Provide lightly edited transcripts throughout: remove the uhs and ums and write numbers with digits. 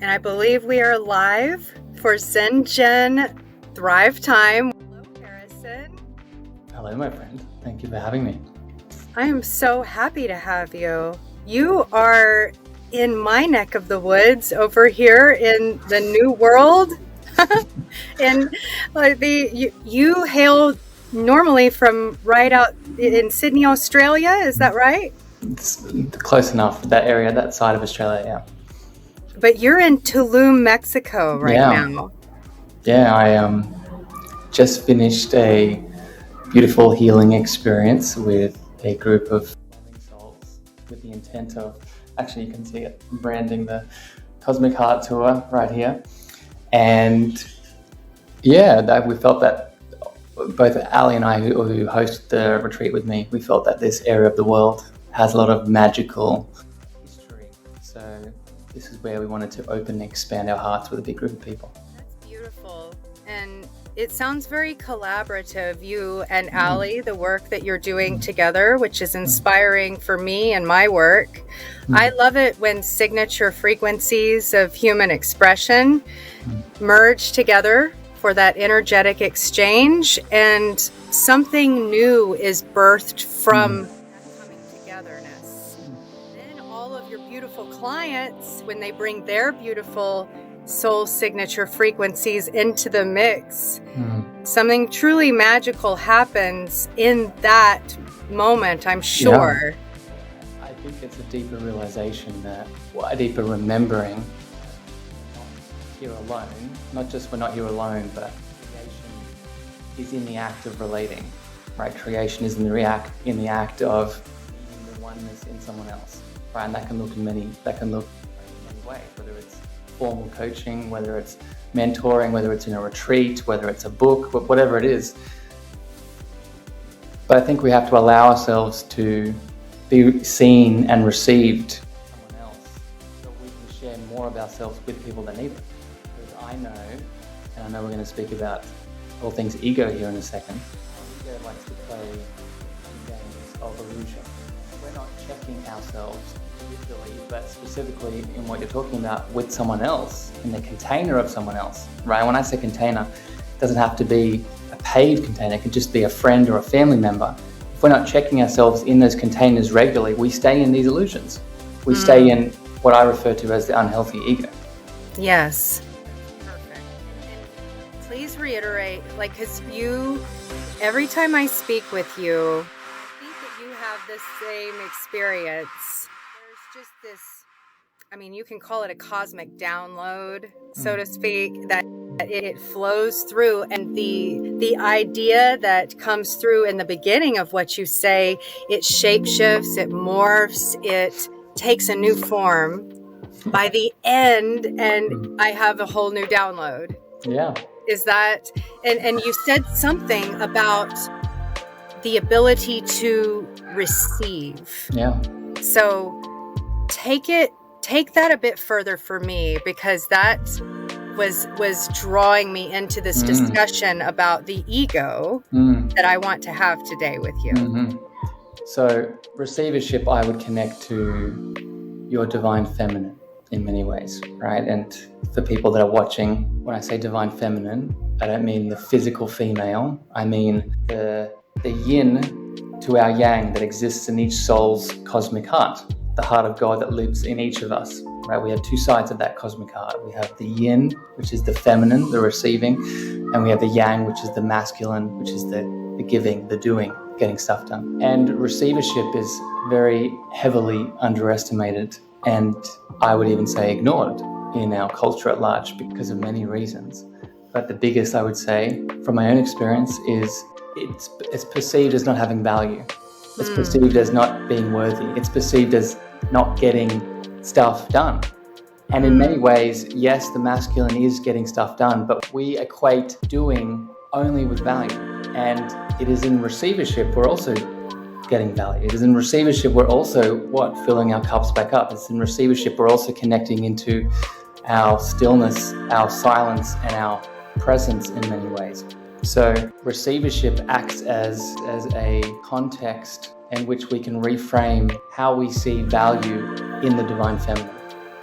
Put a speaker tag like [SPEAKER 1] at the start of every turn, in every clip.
[SPEAKER 1] And I believe we are live for ZenJen Thrive Time. Hello, Harrison.
[SPEAKER 2] Hello, my friend. Thank you for having me.
[SPEAKER 1] I am so happy to have you. You are in my neck of the woods over here in the New World. And you hail normally from right out in Sydney, Australia. Is that right?
[SPEAKER 2] It's close enough, that area, that side of Australia, yeah.
[SPEAKER 1] But you're in Tulum, Mexico right now.
[SPEAKER 2] Yeah, I just finished a beautiful healing experience with a group of souls with the intent of, actually you can see it, branding the Cosmic Heart Tour right here. And yeah, we felt that both Ali and I, who host the retreat with me, we felt that this area of the world has a lot of magical history. So this is where we wanted to open and expand our hearts with a big group of people.
[SPEAKER 1] That's beautiful. And it sounds very collaborative, you and Ali, the work that you're doing together, which is inspiring for me and my work. I love it when signature frequencies of human expression merge together for that energetic exchange, and something new is birthed from that coming togetherness. Then all of your beautiful clients, when they bring their beautiful soul signature frequencies into the mix, something truly magical happens in that moment, I'm sure.
[SPEAKER 2] Yeah. I think it's a deeper realization a deeper remembering here alone, not just we're not here alone, but creation is in the act of relating, right? Creation is in the act of being the oneness in someone else, right? And that can look in many ways, whether it's formal coaching, whether it's mentoring, whether it's in a retreat, whether it's a book, whatever it is. But I think we have to allow ourselves to be seen and received by someone else, so we can share more of ourselves with people that need it. Because I know we're going to speak about all things ego here in a second. Ego likes to play games of illusion. We're not checking ourselves individually, but specifically in what you're talking about with someone else, in the container of someone else, right? When I say container, it doesn't have to be a paid container. It could just be a friend or a family member. If we're not checking ourselves in those containers regularly, we stay in these illusions. We stay in what I refer to as the unhealthy ego.
[SPEAKER 1] Yes. Perfect. And please reiterate, because every time I speak with you, I think that you have the same experience. There's just this, you can call it a cosmic download, so to speak, that it flows through. And the idea that comes through in the beginning of what you say, it shapeshifts, it morphs, it takes a new form by the end, and I have a whole new download.
[SPEAKER 2] Yeah.
[SPEAKER 1] Is that, and you said something about the ability to receive.
[SPEAKER 2] Yeah.
[SPEAKER 1] So take that a bit further for me, because that was drawing me into this discussion about the ego that I want to have today with you.
[SPEAKER 2] So receivership, I would connect to your divine feminine in many ways, right? And for people that are watching, when I say divine feminine, I don't mean the physical female. I mean the yin to our yang that exists in each soul's cosmic heart, the heart of God that lives in each of us, right? We have two sides of that cosmic heart. We have the yin, which is the feminine, the receiving, and we have the yang, which is the masculine, which is the giving, the doing, getting stuff done. And receivership is very heavily underestimated, and I would even say ignored in our culture at large because of many reasons. But the biggest, I would say, from my own experience, is it's perceived as not having value. It's perceived as not being worthy. It's perceived as not getting stuff done. And in many ways, yes, the masculine is getting stuff done, but we equate doing only with value. And it is in receivership we're also getting value. It is in receivership we're also filling our cups back up. It's in receivership we're also connecting into our stillness, our silence, and our presence in many ways. So receivership acts as a context in which we can reframe how we see value in the divine feminine.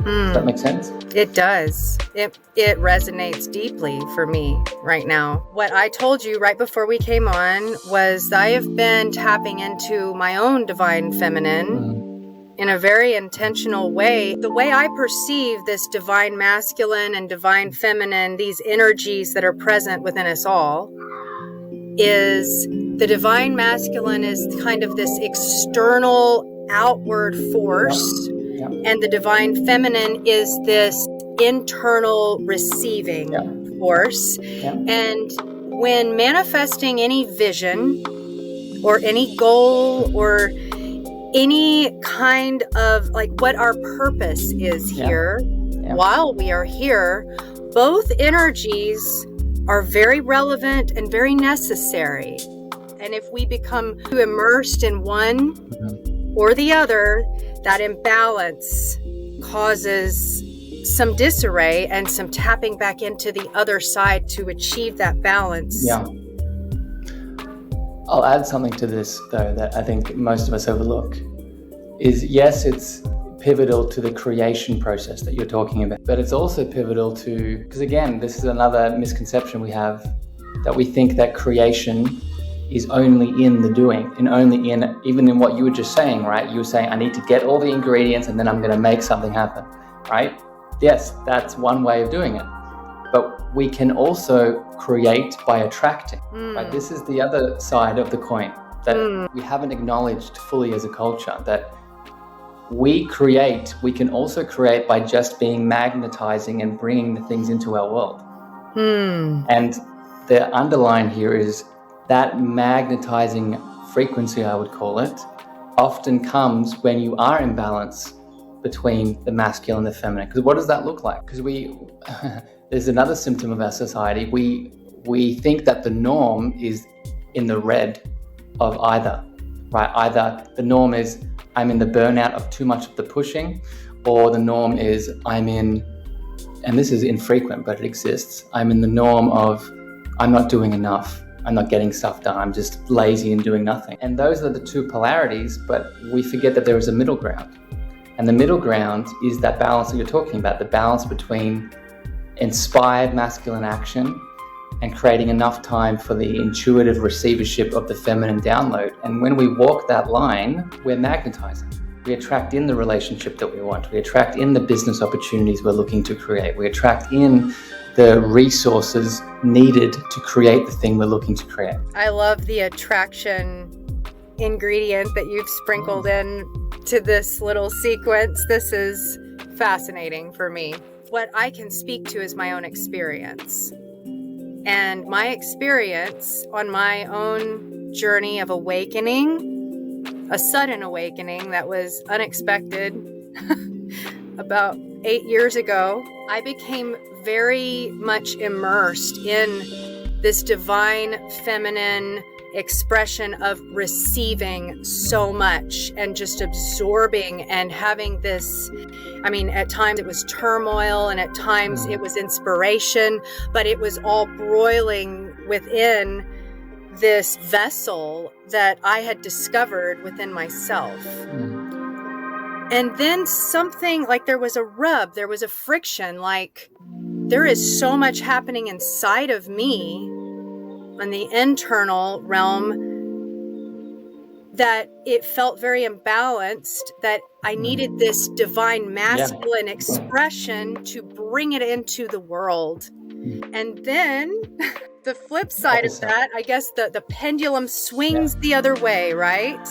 [SPEAKER 2] Does that make sense?
[SPEAKER 1] It does. It resonates deeply for me right now. What I told you right before we came on was I have been tapping into my own divine feminine in a very intentional way. The way I perceive this divine masculine and divine feminine, these energies that are present within us all, is the divine masculine is kind of this external outward force. Yep. And the divine feminine is this internal receiving force. Yep. And when manifesting any vision or any goal or any kind of like what our purpose is here, while we are here, both energies are very relevant and very necessary. And if we become too immersed in one or the other, that imbalance causes some disarray and some tapping back into the other side to achieve that balance.
[SPEAKER 2] Yeah. I'll add something to this, though, that I think most of us overlook. Is yes, it's pivotal to the creation process that you're talking about, but it's also pivotal to, because again, this is another misconception we have, that we think that creation is only in the doing and only in, even in what you were just saying, right? You were saying, I need to get all the ingredients and then I'm going to make something happen, right? Yes, that's one way of doing it. But we can also create by attracting, right? This is the other side of the coin that we haven't acknowledged fully as a culture, that we can also create by just being magnetizing and bringing the things into our world. And the underline here is that magnetizing frequency, I would call it, often comes when you are in balance between the masculine and the feminine. Because what does that look like? Because there's another symptom of our society. We think that the norm is in the red of either, right? Either the norm is I'm in the burnout of too much of the pushing, or the norm is I'm in, and this is infrequent, but it exists, I'm in the norm of I'm not doing enough. I'm not getting stuff done. I'm just lazy and doing nothing. And those are the two polarities, but we forget that there is a middle ground. And the middle ground is that balance that you're talking about, the balance between inspired masculine action and creating enough time for the intuitive receivership of the feminine download. And when we walk that line, we're magnetizing. We attract in the relationship that we want. We attract in the business opportunities we're looking to create. We attract in the resources needed to create the thing we're looking to create.
[SPEAKER 1] I love the attraction ingredient that you've sprinkled in to this little sequence. This is fascinating for me. What I can speak to is my own experience. And my experience on my own journey of awakening, a sudden awakening that was unexpected about 8 years ago, I became very much immersed in this divine feminine expression of receiving so much and just absorbing and having this, I mean, at times it was turmoil and at times it was inspiration, but it was all broiling within this vessel that I had discovered within myself. And then something like there was a rub, there was a friction, like there is so much happening inside of me in the internal realm that it felt very imbalanced, that I needed this divine masculine expression to bring it into the world. And then the flip side of that, I guess the pendulum swings the other way, right?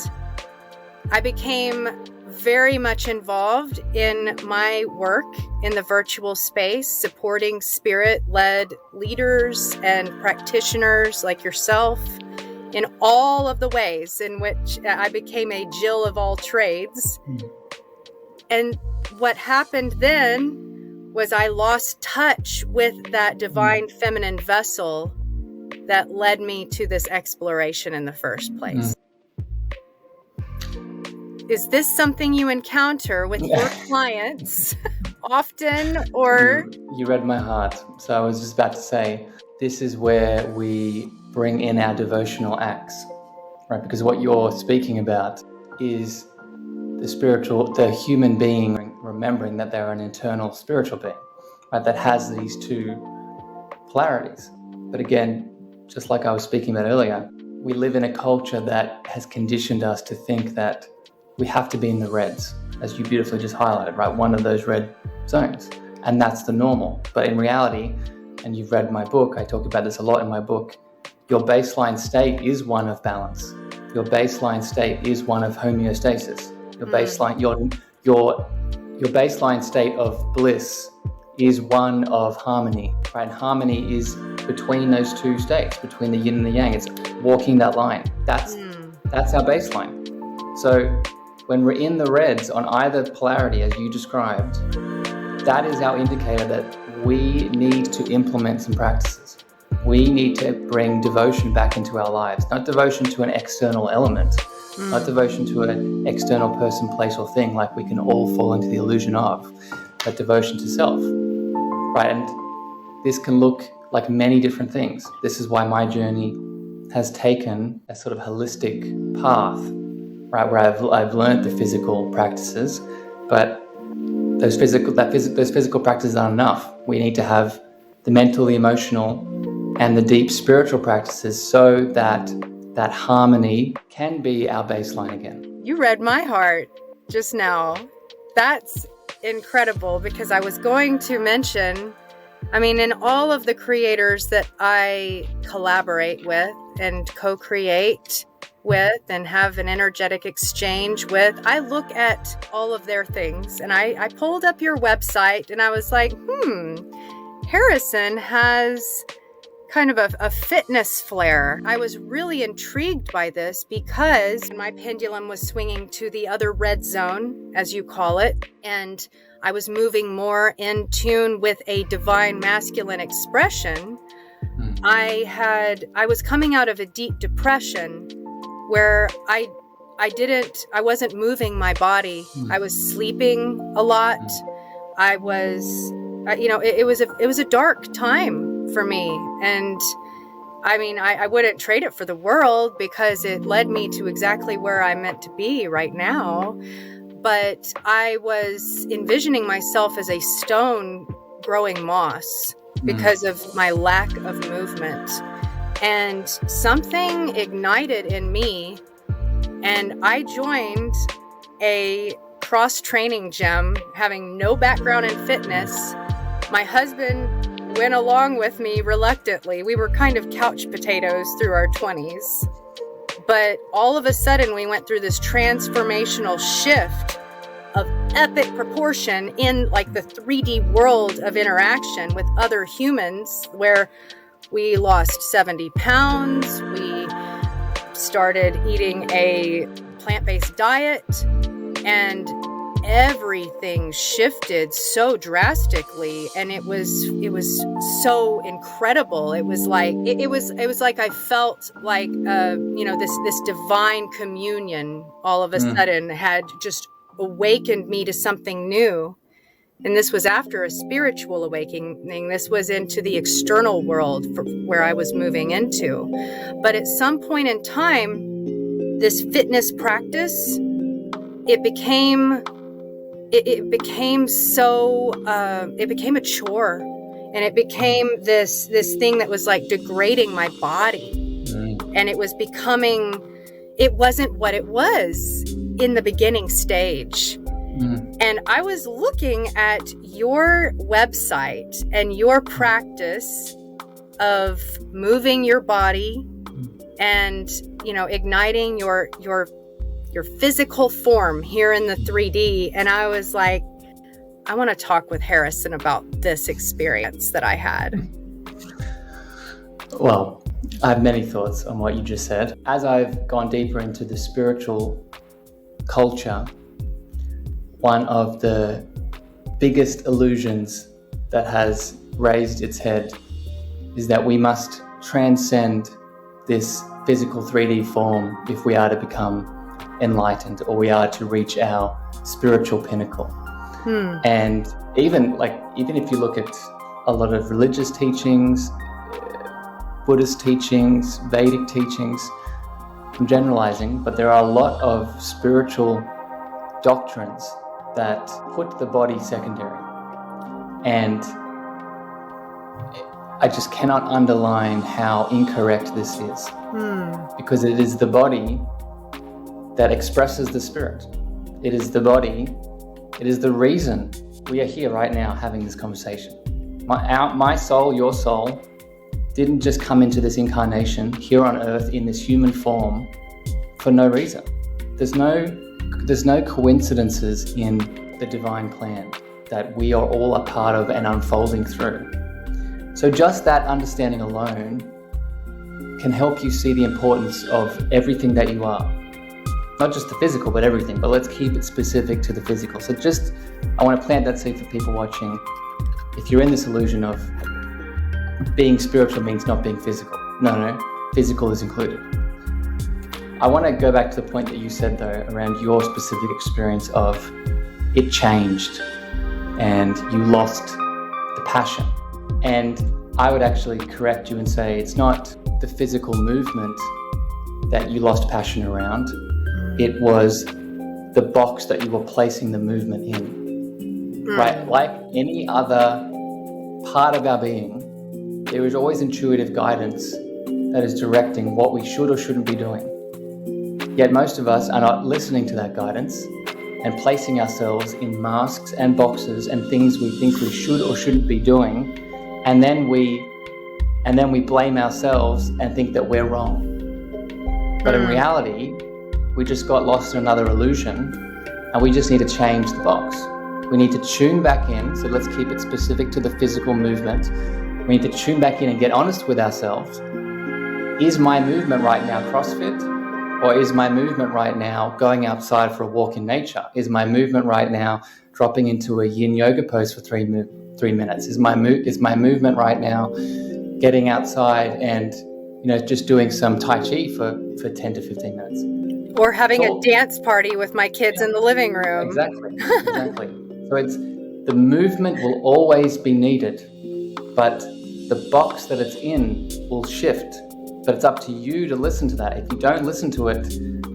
[SPEAKER 1] I became very much involved in my work in the virtual space, supporting spirit-led leaders and practitioners like yourself in all of the ways in which I became a Jill of all trades. And what happened then was I lost touch with that divine feminine vessel that led me to this exploration in the first place. Is this something you encounter with your clients often, or?
[SPEAKER 2] You read my heart. So I was just about to say, this is where we bring in our devotional acts, right? Because what you're speaking about is the spiritual, the human being remembering that they're an internal spiritual being, right, that has these two polarities. But again, just like I was speaking about earlier, we live in a culture that has conditioned us to think that we have to be in the reds, as you beautifully just highlighted, right? One of those red zones. And that's the normal. But in reality, and you've read my book, I talk about this a lot in my book, your baseline state is one of balance. Your baseline state is one of homeostasis. Your baseline, your baseline state of bliss is one of harmony, right? And harmony is between those two states, between the yin and the yang. It's walking that line. That's our baseline. So when we're in the reds on either polarity, as you described, that is our indicator that we need to implement some practices. We need to bring devotion back into our lives, not devotion to an external element, not devotion to an external person, place, or thing like we can all fall into the illusion of, but devotion to self, right? And this can look like many different things. This is why my journey has taken a sort of holistic path, right, where I've learned the physical practices, but those physical practices aren't enough. We need to have the mental, the emotional, and the deep spiritual practices so that that harmony can be our baseline again.
[SPEAKER 1] You read my heart just now. That's incredible, because I was going to mention, I mean, in all of the creators that I collaborate with and co-create with and have an energetic exchange with, I look at all of their things, and I pulled up your website and I was like, Harrison has kind of a fitness flair. I was really intrigued by this because my pendulum was swinging to the other red zone, as you call it, and I was moving more in tune with a divine masculine expression. I was coming out of a deep depression where I wasn't moving my body. I was sleeping a lot. I was, it was a dark time for me. And I mean, I wouldn't trade it for the world, because it led me to exactly where I'm meant to be right now. But I was envisioning myself as a stone growing moss because of my lack of movement. And something ignited in me, and I joined a cross-training gym, having no background in fitness. My husband went along with me reluctantly. We were kind of couch potatoes through our 20s. But all of a sudden, we went through this transformational shift of epic proportion in like the 3D world of interaction with other humans, where we lost 70 pounds. We started eating a plant-based diet, and everything shifted so drastically, and it was so incredible. It was like it was like I felt like this divine communion all of a sudden had just awakened me to something new. And this was after a spiritual awakening. This was into the external world where I was moving into. But at some point in time, this fitness practice, it became a chore, and it became this thing that was like degrading my body. And it wasn't what it was in the beginning stage. And I was looking at your website and your practice of moving your body and, igniting your physical form here in the 3D. And I was like, I want to talk with Harrison about this experience that I had.
[SPEAKER 2] Well, I have many thoughts on what you just said. As I've gone deeper into the spiritual culture, one of the biggest illusions that has raised its head is that we must transcend this physical 3D form if we are to become enlightened, or we are to reach our spiritual pinnacle. And even if you look at a lot of religious teachings, Buddhist teachings, Vedic teachings, I'm generalizing, but there are a lot of spiritual doctrines that put the body secondary. And I just cannot underline how incorrect this is. Because it is the body that expresses the spirit. It is the body, it is the reason we are here right now having this conversation. My soul, your soul, didn't just come into this incarnation here on earth in this human form for no reason. There's no coincidences in the divine plan that we are all a part of and unfolding through. So just that understanding alone can help you see the importance of everything that you are. Not just the physical, but everything. But let's keep it specific to the physical. So I want to plant that seed for people watching. If you're in this illusion of being spiritual means not being physical. No, physical is included. I want to go back to the point that you said though, around your specific experience of it changed and you lost the passion. And I would actually correct you and say it's not the physical movement that you lost passion around. It was the box that you were placing the movement in. Right? Like any other part of our being, there is always intuitive guidance that is directing what we should or shouldn't be doing. Yet most of us are not listening to that guidance and placing ourselves in masks and boxes and things we think we should or shouldn't be doing, and then we blame ourselves and think that we're wrong. But in reality, we just got lost in another illusion, and we just need to change the box. We need to tune back in. So let's keep it specific to the physical movement. We need to tune back in and get honest with ourselves. Is my movement right now CrossFit? Or is my movement right now going outside for a walk in nature? Is my movement right now dropping into a yin yoga pose for 3 minutes? Is my movement right now getting outside and just doing some Tai Chi for 10 to 15 minutes?
[SPEAKER 1] Or having a dance party with my kids in the living room.
[SPEAKER 2] Exactly. So the movement will always be needed, but the box that it's in will shift. But it's up to you to listen to that. If you don't listen to it,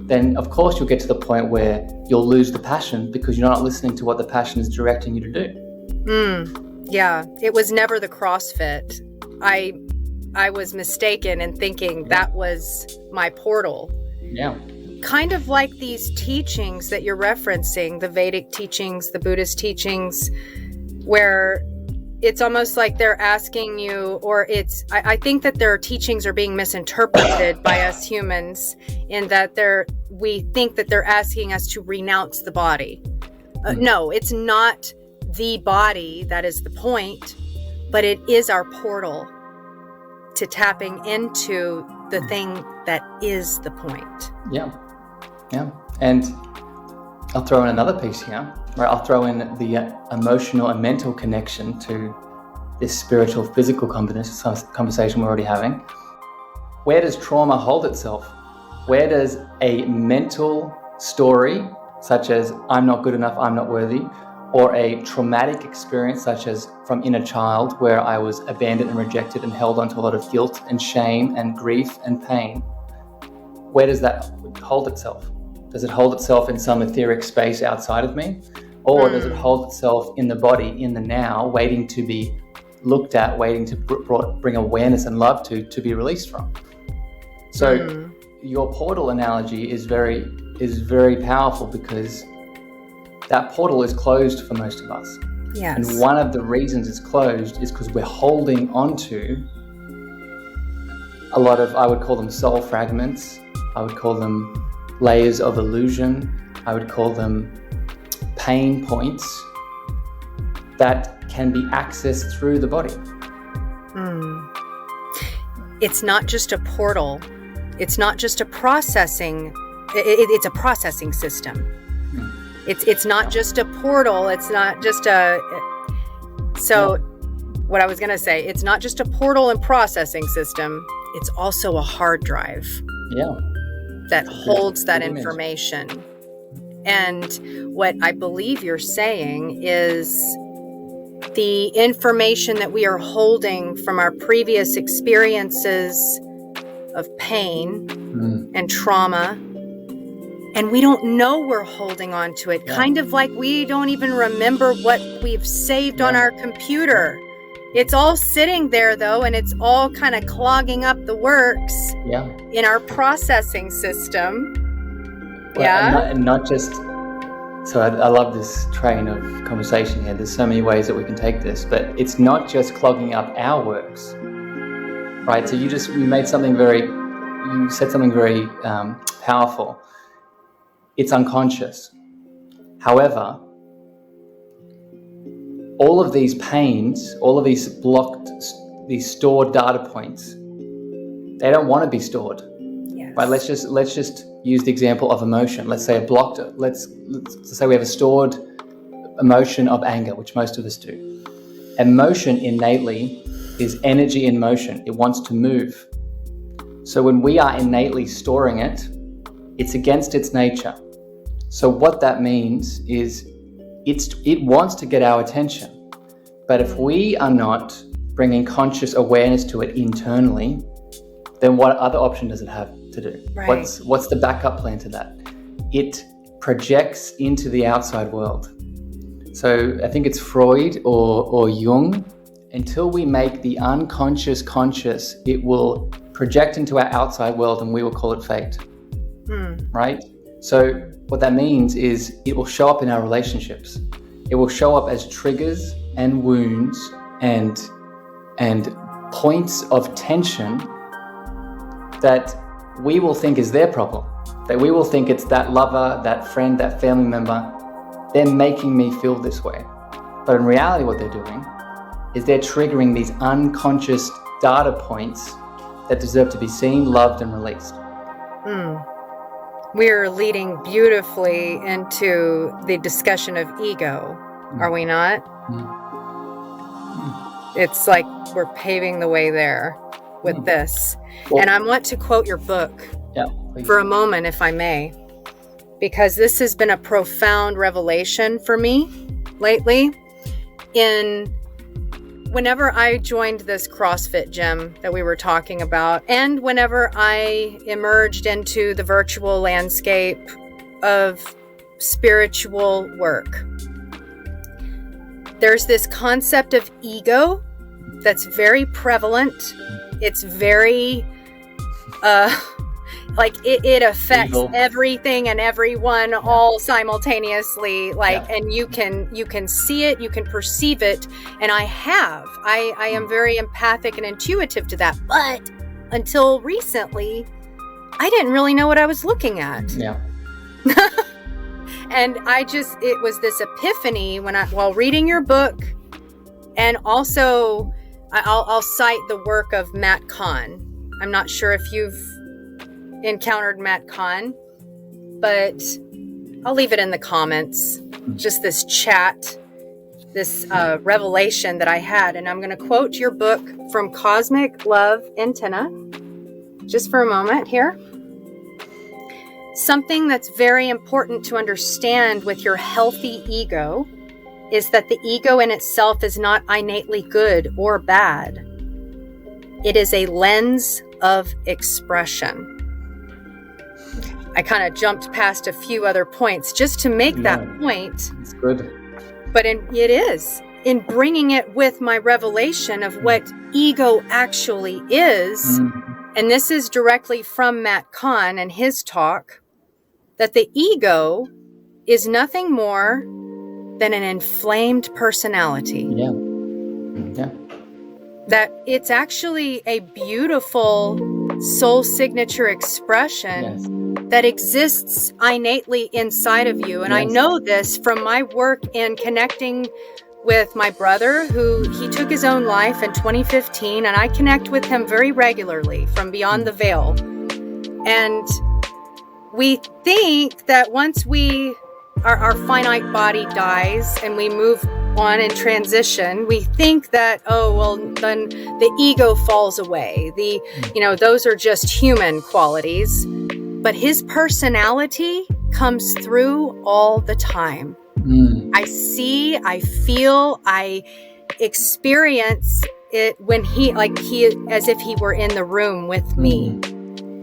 [SPEAKER 2] then of course you'll get to the point where you'll lose the passion because you're not listening to what the passion is directing you to do.
[SPEAKER 1] Yeah, it was never the CrossFit. I was mistaken in thinking that was my portal.
[SPEAKER 2] Yeah.
[SPEAKER 1] Kind of like these teachings that you're referencing, the Vedic teachings, the Buddhist teachings, where it's almost like they're asking you, or I think that their teachings are being misinterpreted by us humans in that we think that they're asking us to renounce the body. No, it's not the body that is the point, but it is our portal to tapping into the thing that is the point.
[SPEAKER 2] Yeah. And I'll throw in another piece here, right? I'll throw in the emotional and mental connection to this spiritual, physical conversation we're already having. Where does trauma hold itself? Where does a mental story, such as I'm not good enough, I'm not worthy, or a traumatic experience, such as from inner child, where I was abandoned and rejected and held onto a lot of guilt and shame and grief and pain, where does that hold itself? Does it hold itself in some etheric space outside of me? Or does it hold itself in the body, in the now, waiting to be looked at, waiting to bring awareness and love to be released from? So your portal analogy is very powerful because that portal is closed for most of us.
[SPEAKER 1] Yes.
[SPEAKER 2] And one of the reasons it's closed is because we're holding onto a lot of, I would call them soul fragments. I would call them layers of illusion. I would call them pain points that can be accessed through the body.
[SPEAKER 1] It's not just a portal. It's not just a processing. It's a processing system. It's not just a portal. It's not just what I was going to say, it's not just a portal and processing system. It's also a hard drive.
[SPEAKER 2] Yeah.
[SPEAKER 1] That holds that information. And what I believe you're saying is the information that we are holding from our previous experiences of pain and trauma And we don't know we're holding on to it. Kind of like we don't even remember what we've saved on our computer. It's all sitting there, though, and it's all kind of clogging up the works in our processing system.
[SPEAKER 2] Well, and not just... So I love this train of conversation here. There's so many ways that we can take this, but it's not just clogging up our works, right? So you said something very powerful. It's unconscious. However, all of these pains, all of these stored data points, they don't want to be stored.
[SPEAKER 1] Yes.
[SPEAKER 2] Right? Let's just use the example of emotion. Let's say let's say we have a stored emotion of anger, which most of us do. Emotion innately is energy in motion. It wants to move. So when we are innately storing it, it's against its nature. So what that means is it wants to get our attention. But if we are not bringing conscious awareness to it internally, then what other option does it have to do?
[SPEAKER 1] Right.
[SPEAKER 2] What's the backup plan to that? It projects into the outside world. So I think it's Freud or Jung. Until we make the unconscious conscious, it will project into our outside world, and we will call it fate. Right? So what that means is it will show up in our relationships. It will show up as triggers and wounds and points of tension that we will think is their problem. That we will think it's that lover, that friend, that family member. They're making me feel this way. But in reality, what they're doing is they're triggering these unconscious data points that deserve to be seen, loved, and released.
[SPEAKER 1] We're leading beautifully into the discussion of ego, are we not? It's like we're paving the way there with this. Well, and I want to quote your book for a moment, if I may, because this has been a profound revelation for me lately. Whenever I joined this CrossFit gym that we were talking about, and whenever I emerged into the virtual landscape of spiritual work, there's this concept of ego that's very prevalent. It's very, it affects evil. Everything and everyone all simultaneously, and you can see it, you can perceive it, and I am very empathic and intuitive to that, but until recently I didn't really know what I was looking at. And it was this epiphany while reading your book, and also I'll cite the work of Matt Kahn. I'm not sure if you've encountered Matt Kahn, but I'll leave it in the comments. Just this chat, this revelation that I had, and I'm going to quote your book from Cosmic Love Antenna just for a moment here. Something that's very important to understand with your healthy ego is that the ego in itself is not innately good or bad. It is a lens of expression. I kind of jumped past a few other points just to make that point.
[SPEAKER 2] It's good.
[SPEAKER 1] But it is. In bringing it with my revelation of what ego actually is, and this is directly from Matt Kahn and his talk, that the ego is nothing more than an inflamed personality. That it's actually a beautiful soul signature expression that exists innately inside of you. And I know this from my work in connecting with my brother, who he took his own life in 2015, and I connect with him very regularly from beyond the veil. And we think that once our finite body dies and we move on in transition, we think that, then the ego falls away. Those are just human qualities. But his personality comes through all the time. I see, I feel, I experience it when he as if he were in the room with me.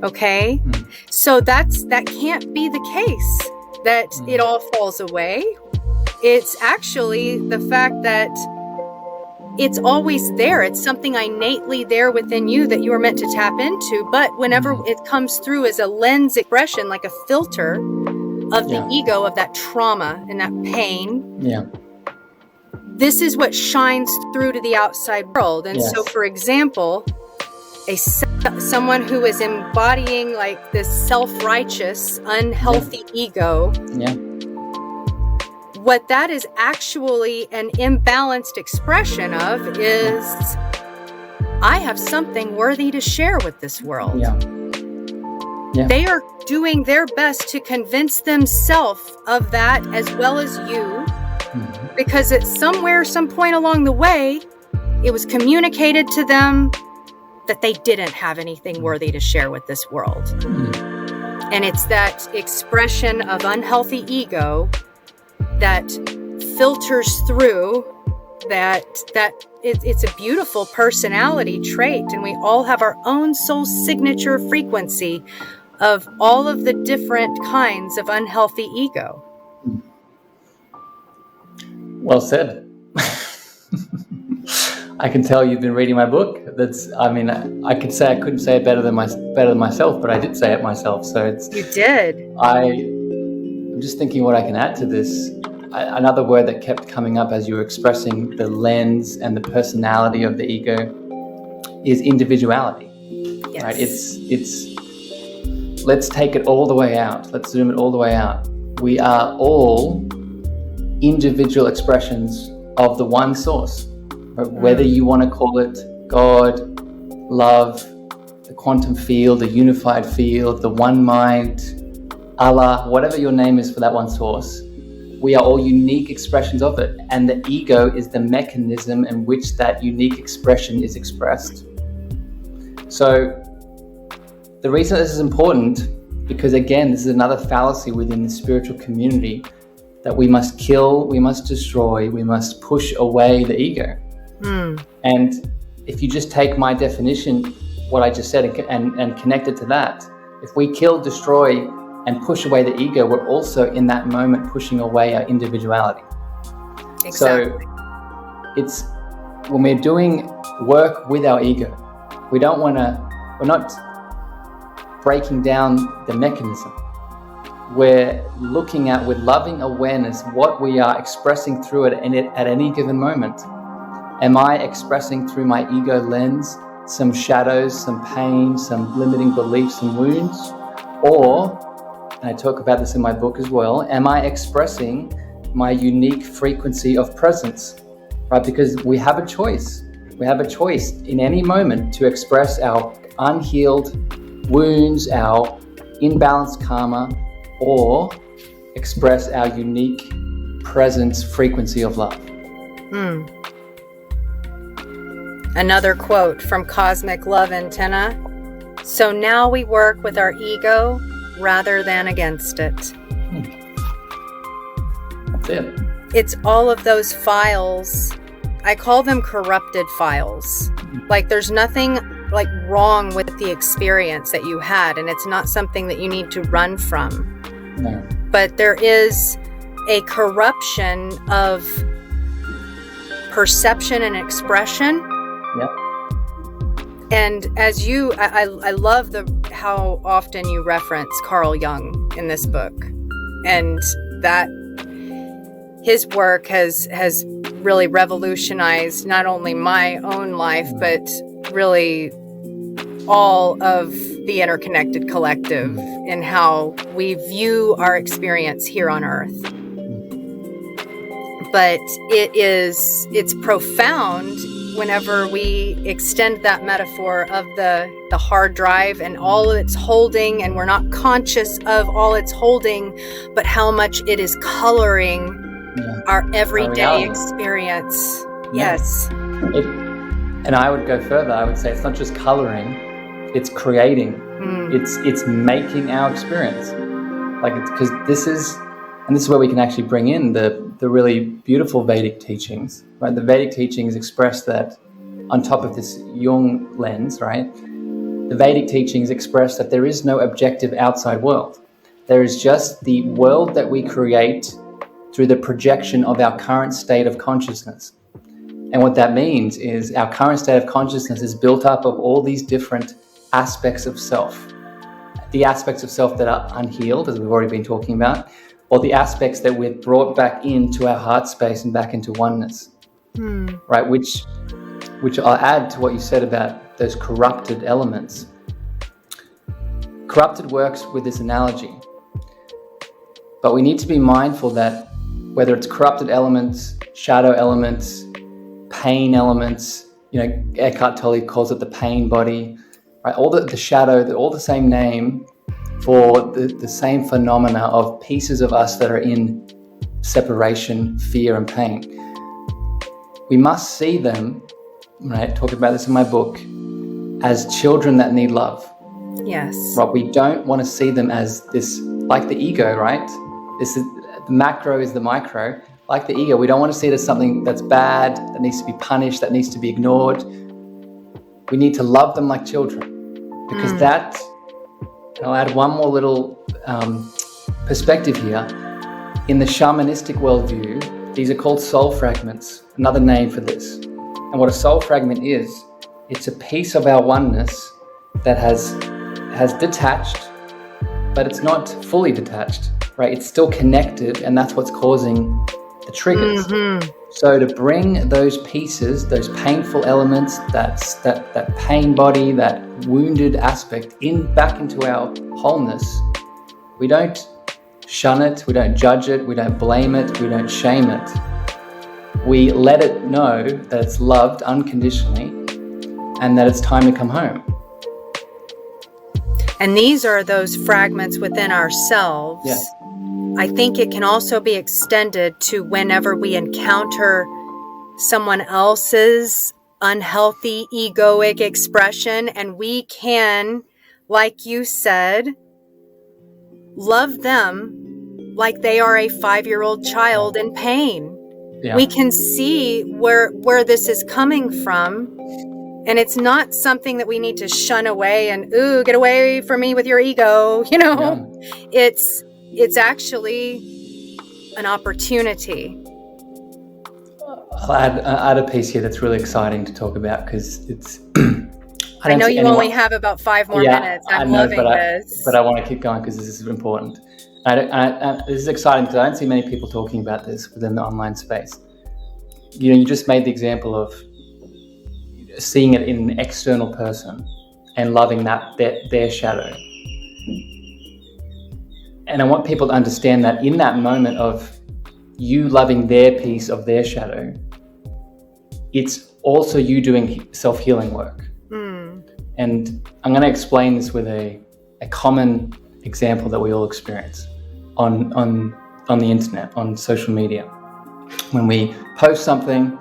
[SPEAKER 1] Okay? So that can't be the case, that it all falls away. It's actually the fact that it's always there. It's something innately there within you that you are meant to tap into. But whenever it comes through as a lens expression, like a filter of the ego, of that trauma and that pain, this is what shines through to the outside world. And so, for example, someone who is embodying like this self-righteous, unhealthy ego, what that is actually an imbalanced expression of is, I have something worthy to share with this world. They are doing their best to convince themselves of that as well as you, because at some point along the way, it was communicated to them that they didn't have anything worthy to share with this world. And it's that expression of unhealthy ego that filters through, that it's a beautiful personality trait, and we all have our own soul signature frequency of all of the different kinds of unhealthy ego.
[SPEAKER 2] Well said. I can tell you've been reading my book. I could say I couldn't say it better than myself, but I did say it myself. So
[SPEAKER 1] You did.
[SPEAKER 2] I'm just thinking what I can add to this. Another word that kept coming up as you were expressing the lens and the personality of the ego is individuality.
[SPEAKER 1] Yes.
[SPEAKER 2] Right? It's let's take it all the way out. Let's zoom it all the way out. We are all individual expressions of the one source. Whether you want to call it God, love, the quantum field, the unified field, the one mind, Allah, whatever your name is for that one source, we are all unique expressions of it. And the ego is the mechanism in which that unique expression is expressed. So the reason this is important, because again, this is another fallacy within the spiritual community, that we must kill, we must destroy, we must push away the ego. And if you just take my definition, what I just said, and connect it to that, if we kill, destroy, and push away the ego, we're also in that moment pushing away our individuality.
[SPEAKER 1] Exactly.
[SPEAKER 2] So it's when we're doing work with our ego, we're not breaking down the mechanism. We're looking at, with loving awareness, what we are expressing through it at any given moment. Am I expressing through my ego lens some shadows, some pain, some limiting beliefs, some wounds? Or, and I talk about this in my book as well, am I expressing my unique frequency of presence? Right? Because we have a choice. We have a choice in any moment to express our unhealed wounds, our imbalanced karma, or express our unique presence frequency of love.
[SPEAKER 1] Another quote from Cosmic Love Antenna. So now we work with our ego rather than against it.
[SPEAKER 2] That's it.
[SPEAKER 1] It's all of those files. I call them corrupted files. Like there's nothing like wrong with the experience that you had, and it's not something that you need to run from.
[SPEAKER 2] No.
[SPEAKER 1] But there is a corruption of perception and expression.
[SPEAKER 2] Yep.
[SPEAKER 1] And as I love how often you reference Carl Jung in this book, and that his work has really revolutionized not only my own life, but really all of the interconnected collective in how we view our experience here on Earth. But it's profound whenever we extend that metaphor of the hard drive and all it's holding, and we're not conscious of all it's holding, but how much it is coloring our everyday experience.
[SPEAKER 2] Yeah.
[SPEAKER 1] Yes.
[SPEAKER 2] And I would go further. I would say it's not just coloring, it's creating. It's making our experience. Like, it's because this is where we can actually bring in the really beautiful Vedic teachings, right? The Vedic teachings express that on top of this Jung lens, right? the Vedic teachings express that there is no objective outside world. There is just the world that we create through the projection of our current state of consciousness. And what that means is our current state of consciousness is built up of all these different aspects of self. The aspects of self that are unhealed, as we've already been talking about, or the aspects that we've brought back into our heart space and back into oneness, right? Which I'll add to what you said about those corrupted elements. Corrupted works with this analogy, but we need to be mindful that whether it's corrupted elements, shadow elements, pain elements, Eckhart Tolle calls it the pain body, right? All the shadow, all the same name for the same phenomena of pieces of us that are in separation, fear, and pain. We must see them, right? Talk about this in my book, as children that need love.
[SPEAKER 1] Yes.
[SPEAKER 2] Right? We don't want to see them as this, like the ego, right? This is the macro is the micro. Like the ego, we don't want to see it as something that's bad, that needs to be punished, that needs to be ignored. We need to love them like children, because that, and I'll add one more little perspective here. In the shamanistic worldview, these are called soul fragments, another name for this. And what a soul fragment is, it's a piece of our oneness that has detached, but it's not fully detached, right? It's still connected, and that's what's causing the triggers. So to bring those pieces, those painful elements, that pain body, that wounded aspect back into our wholeness, we don't shun it, we don't judge it, we don't blame it, we don't shame it. We let it know that it's loved unconditionally and that it's time to come home.
[SPEAKER 1] And these are those fragments within ourselves.
[SPEAKER 2] Yeah.
[SPEAKER 1] I think it can also be extended to whenever we encounter someone else's unhealthy egoic expression, and we can, like you said, love them like they are a 5-year-old child in pain.
[SPEAKER 2] Yeah.
[SPEAKER 1] We can see where this is coming from, and it's not something that we need to shun away and, ooh, get away from me with your ego,
[SPEAKER 2] Yeah.
[SPEAKER 1] It's actually an opportunity.
[SPEAKER 2] I'll add a piece here that's really exciting to talk about, because it's...
[SPEAKER 1] I know you only have about 5 more minutes. I'm loving this.
[SPEAKER 2] But I want to keep going because this is important. This is exciting because I don't see many people talking about this within the online space. You just made the example of seeing it in an external person and loving their shadow. And I want people to understand that in that moment of you loving their piece of their shadow, it's also you doing self-healing work. And I'm going to explain this with a common example that we all experience on the internet, on social media. When we post something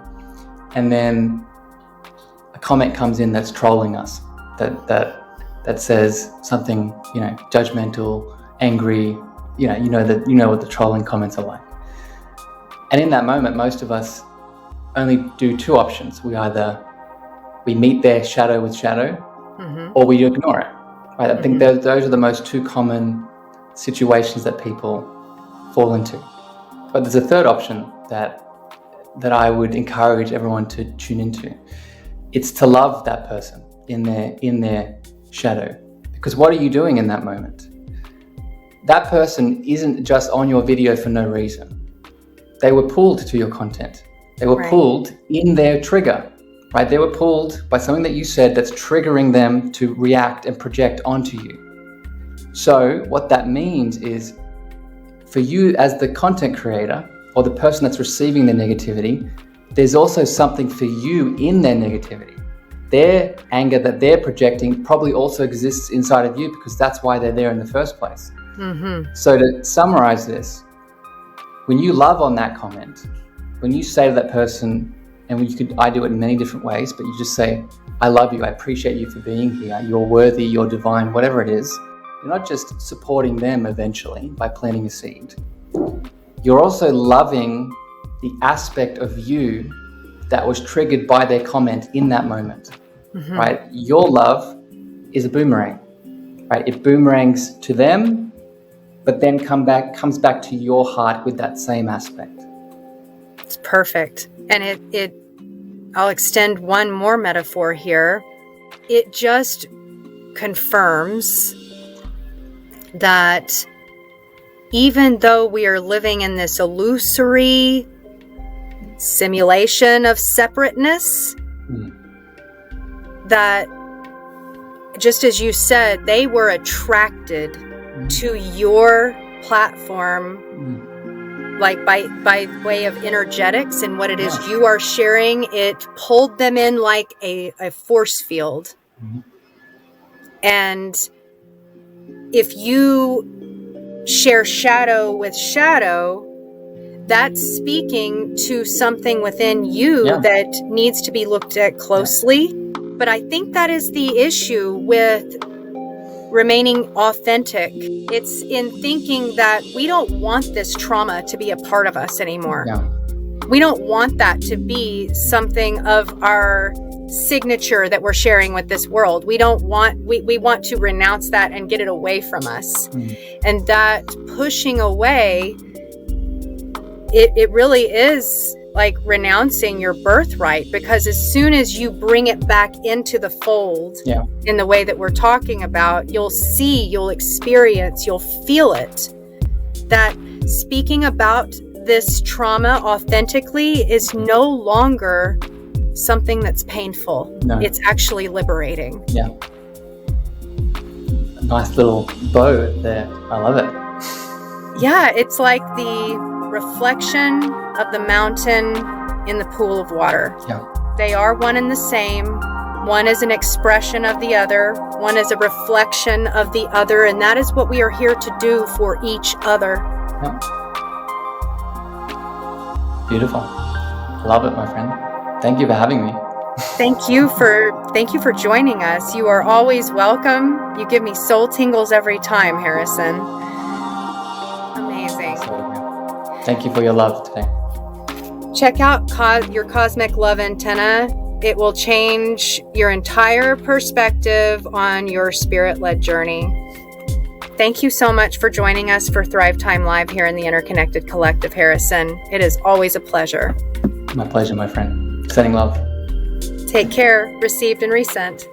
[SPEAKER 2] and then a comment comes in that's trolling us, that says something, judgmental, angry, you know what the trolling comments are like. And in that moment, most of us only do 2 options. We meet their shadow with shadow, or we ignore it. Right? I think those are the most 2 common situations that people fall into. But there's a third option that I would encourage everyone to tune into. It's to love that person in their shadow. Because what are you doing in that moment? That person isn't just on your video for no reason. They were pulled to your content. They were pulled in their trigger, right? They were pulled by something that you said that's triggering them to react and project onto you. So what that means is, for you as the content creator or the person that's receiving the negativity, there's also something for you in their negativity. Their anger that they're projecting probably also exists inside of you, because that's why they're there in the first place. So to summarize this, when you love on that comment, when you say to that person, and I do it in many different ways, but you just say, I love you, I appreciate you for being here, you're worthy, you're divine, whatever it is, you're not just supporting them eventually by planting a seed. You're also loving the aspect of you that was triggered by their comment in that moment, right? Your love is a boomerang, right? It boomerangs to them, but then comes back to your heart with that same aspect.
[SPEAKER 1] It's perfect. And I'll extend one more metaphor here. It just confirms that even though we are living in this illusory simulation of separateness, that just as you said, they were attracted to your platform, like by way of energetics and what it is you are sharing. It pulled them in like a force field. And if you share shadow with shadow, that's speaking to something within you that needs to be looked at closely. But I think that is the issue with remaining authentic. It's in thinking that we don't want this trauma to be a part of us anymore. We don't want that to be something of our signature that we're sharing with this world. We want to renounce that and get it away from us. And that pushing away, it really is like renouncing your birthright, because as soon as you bring it back into the fold in the way that we're talking about, you'll see, you'll experience, you'll feel it, that speaking about this trauma authentically is no longer something that's painful. It's actually liberating. A
[SPEAKER 2] nice little bow there. I love it.
[SPEAKER 1] It's like the reflection of the mountain in the pool of water. They are one and the same. One is an expression of the other. One is a reflection of the other. And that is what we are here to do for each other.
[SPEAKER 2] Beautiful. Love it, my friend. Thank you for having me.
[SPEAKER 1] Thank you for joining us. You are always welcome. You give me soul tingles every time, Harrison. Amazing.
[SPEAKER 2] Thank you for your love today.
[SPEAKER 1] Check out your Cosmic Love Antenna. It will change your entire perspective on your spirit-led journey. Thank you so much for joining us for Thrive Time Live here in the Interconnected Collective, Harrison. It is always a pleasure.
[SPEAKER 2] My pleasure, my friend. Sending love.
[SPEAKER 1] Take care. Received and resent.